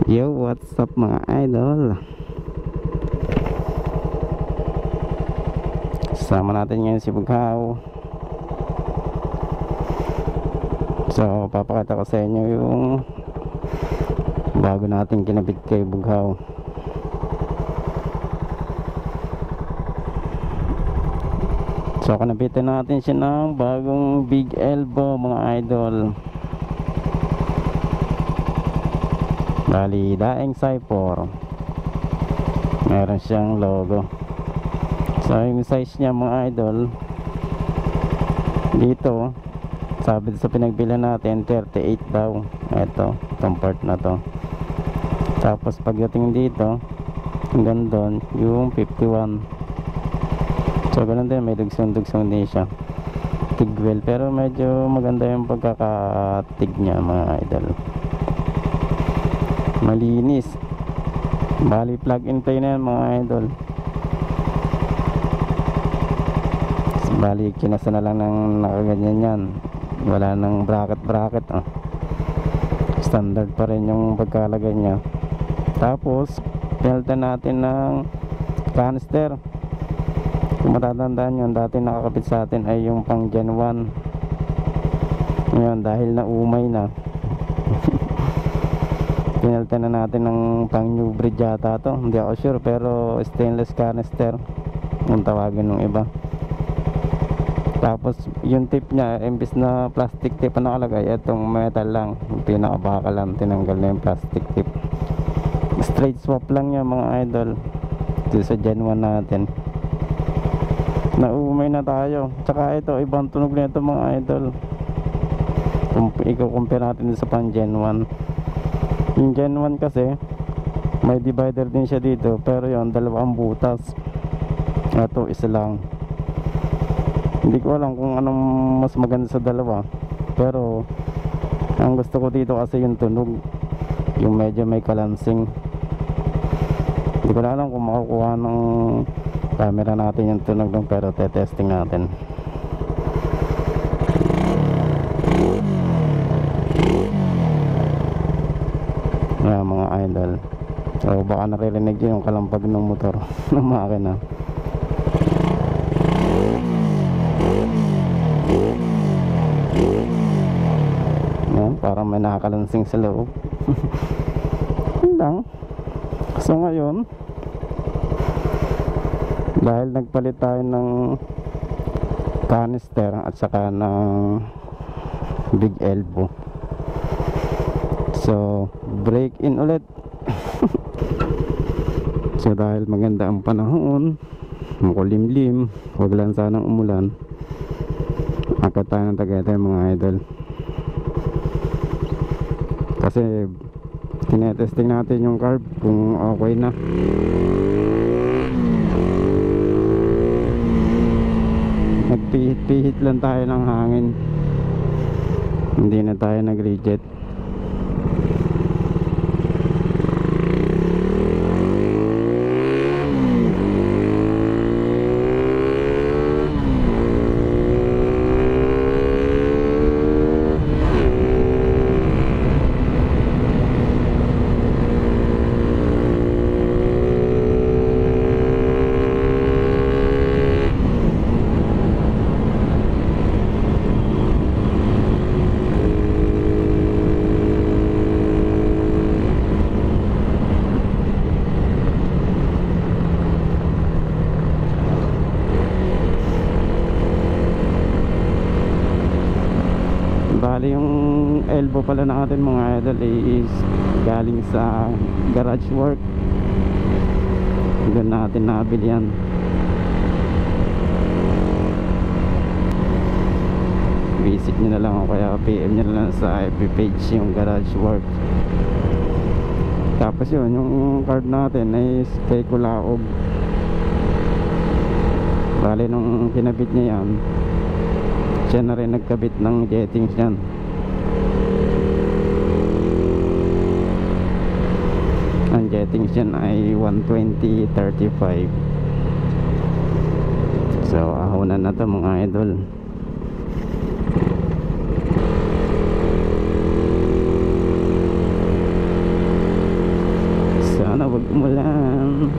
Yo, what's up mga idol? Sama natin ngayon si Bughaw. So, papakita ko sa inyo yung bago natin kinabit kay Bughaw. So, kanabitin natin siya ng bagong big elbow mga idol. Bali, Daeng Cypher. Meron siyang logo. So, yung size niya mga idol, dito, sabi sa pinagbilan natin, 38 daw. Itong part na to. Tapos, pagdating dito, hanggang doon, yung 51. So, ganun din, may dugsong-dugsong din siya. Tigwell, pero medyo maganda yung pagkakatig niya mga idol. Malinis. Bali plug and play na yan mga idol. Bali kinasa na lang ng nakaganyan yan. Wala nang bracket oh. Standard pa rin yung pagkalagay niya. Tapos pinalitan natin ng canister. Kung matatandaan yun, dati nakakapit sa atin ay yung pang Gen 1. Ngayon dahil na umay na, pinalitan na natin ng pang new breed yata to, hindi ako sure, pero stainless canister yung tawagin ng iba. Tapos yung tip nya, imbis na plastic tip na nakalagay, itong metal lang, yung pinakabakal lang, tinanggal na yung plastic tip. Straight swap lang yan mga idol. Dito sa Gen 1 natin, naumay na tayo. Tsaka ito, ibang tunog na ito mga idol. Kung i-compare natin sa pang Gen 1, yung Gen 1 kasi may divider din siya dito, pero yon dalawang butas. Ito isa lang. Hindi ko alam kung anong mas maganda sa dalawa, pero ang gusto ko dito kasi yung tunog, yung medyo may kalansing. Hindi ko na alam kung makukuha ng camera natin yung tunog ng, pero testing natin. Ayan mga idol. So baka naririnig yung kalampag ng motor ng makina. Ayan, parang may nakakalansing sa loob. Yun lang. So ngayon, dahil nagpalit tayo ng canister at saka ng big elbow, so break in ulit. So dahil maganda ang panahon, makulimlim, huwag lang sanang umulan, akit tayo ng Tagaytay mga idol. Kasi tinetesting natin yung carb kung okay na. Nagpihit-pihit lang tayo ng hangin, hindi na tayo nag-reject. Bali yung elbow pala natin mga idol is galing sa garage work. Doon natin nabili yan. Visit nyo na lang o kaya PM nyo na lang sa FB page yung garage work. Tapos yun, yung card natin is kay Kulaog. Bali nung kinabit niya yan, siya na rin nagkabit ng jettings yan. Ang jettings yan ay 120/35. So ahonan na to mga idol. wag umulan.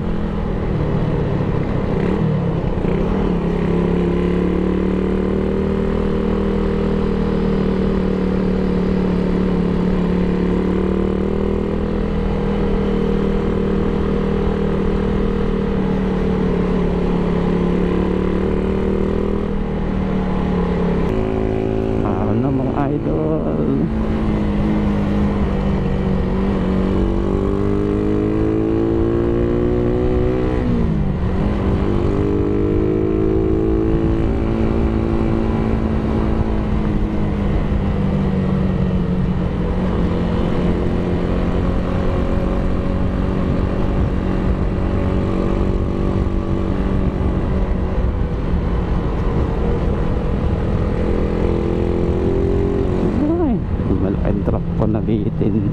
Mga idol, malaking truck po nabitin.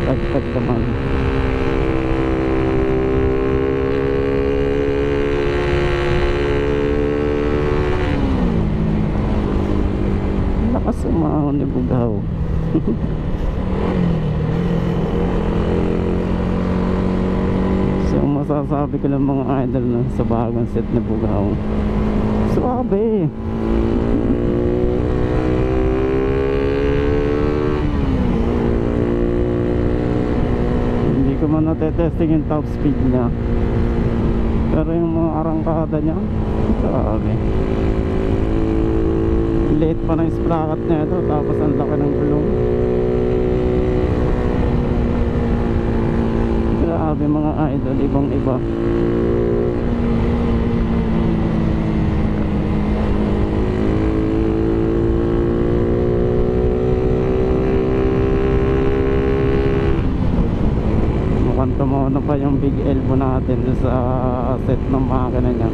Tagtag naman. Lakas umahon ni Bugaw. So masasabi ko lang mga idol na sa bagong set ni Bugaw, suabe. Hindi ko man natetesting yung top speed niya, pero yung mga arangkada niya, grabe. Late pa ng sprocket niya ito, tapos ang laki ng gulong. Grabe mga idol, ibang iba. Mukhang tumuno pa yung big elbow natin sa set ng makina niya,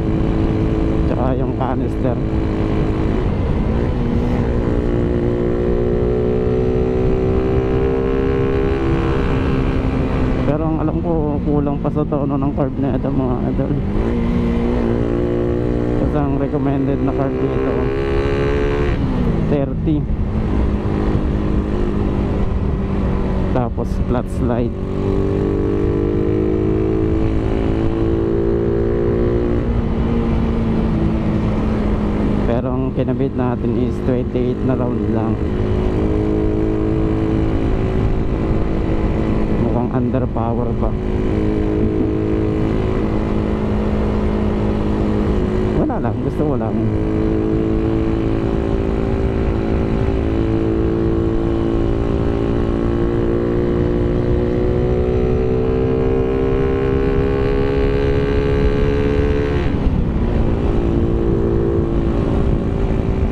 tsaka yung canister. Pero ang alam ko, kulang pa sa tono ng carb na ito mga idol. Kasi ang recommended na carb dito 30, tapos flat slide. Pero ang kinabit natin is 28 na round lang. Mukhang underpower pa. Wala lang, gusto ko lang.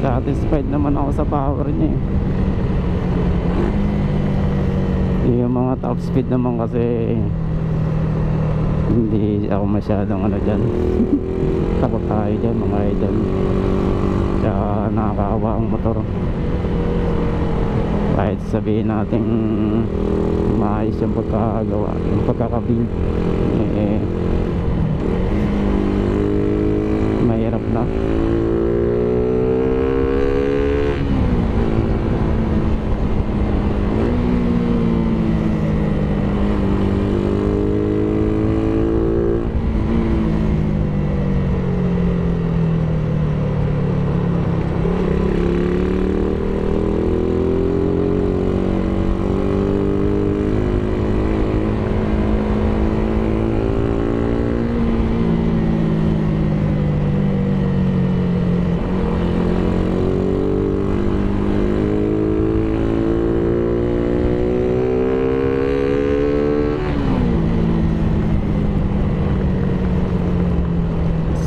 Satisfied naman ako sa power niya eh. Yung mga top speed naman kasi hindi ako masyadong ano dyan. Takot tayo dyan mga idol, tsaka nakakaawa ang motor. Kahit sabihin natin maayos yung pagkagawa, yung pagkakabuild, eh mahirap na.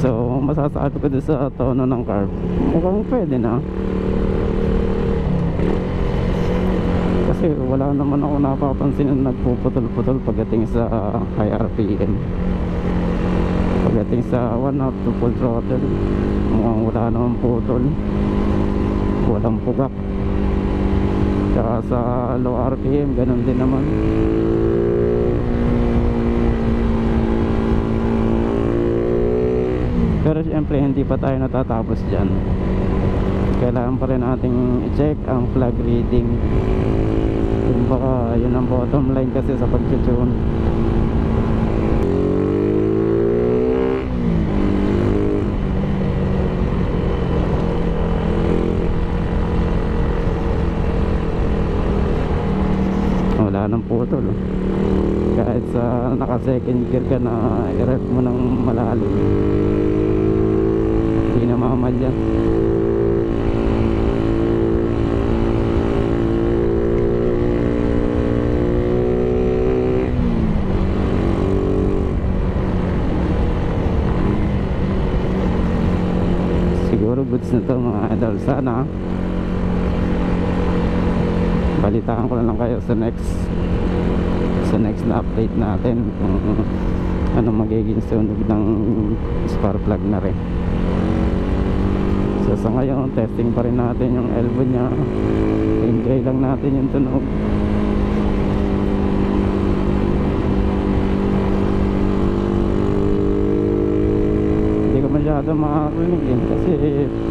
So masasabi ko doon sa tono ng carb, mukhang pwede na. Kasi wala naman ako napapansin na nagpuputol-putol pagdating sa high RPM. Pagdating sa 1 up to full throttle, mukhang wala naman putol, walang pugak. Tsaka sa low RPM ganun din naman. Pero syempre hindi pa tayo natatapos dyan. Kailangan pa rin nating i-check ang flag reading. Kung baka yun ang bottom line kasi sa pag-tune. Wala nang putol. Kahit sa naka second gear ka na i-rev mo ng malalim, hindi na mamadya. Siguro goods na to mga idol. Sana balitaan ko na lang kayo sa next na update natin kung ano magiging sunog ng spark plug na rin. So sa ngayon testing pa rin natin yung elbow nya, enjoy lang natin yung tunog. Hindi ko masyado makakarinig kasi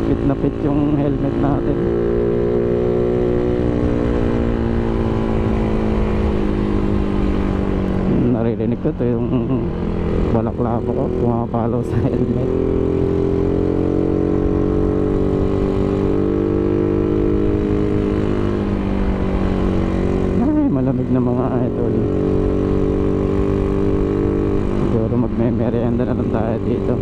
fit na fit yung helmet natin. Naririnig ko to yung balaklava ko pumapalo sa helmet. Ay, malamig na mga idol. Siguro magme-merienda na lang tayo dito.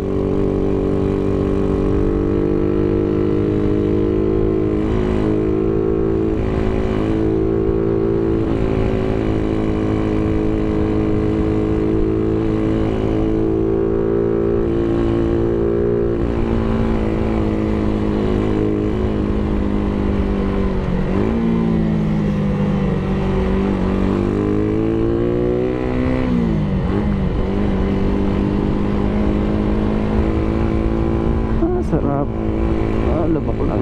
Sarap. Lubak lang.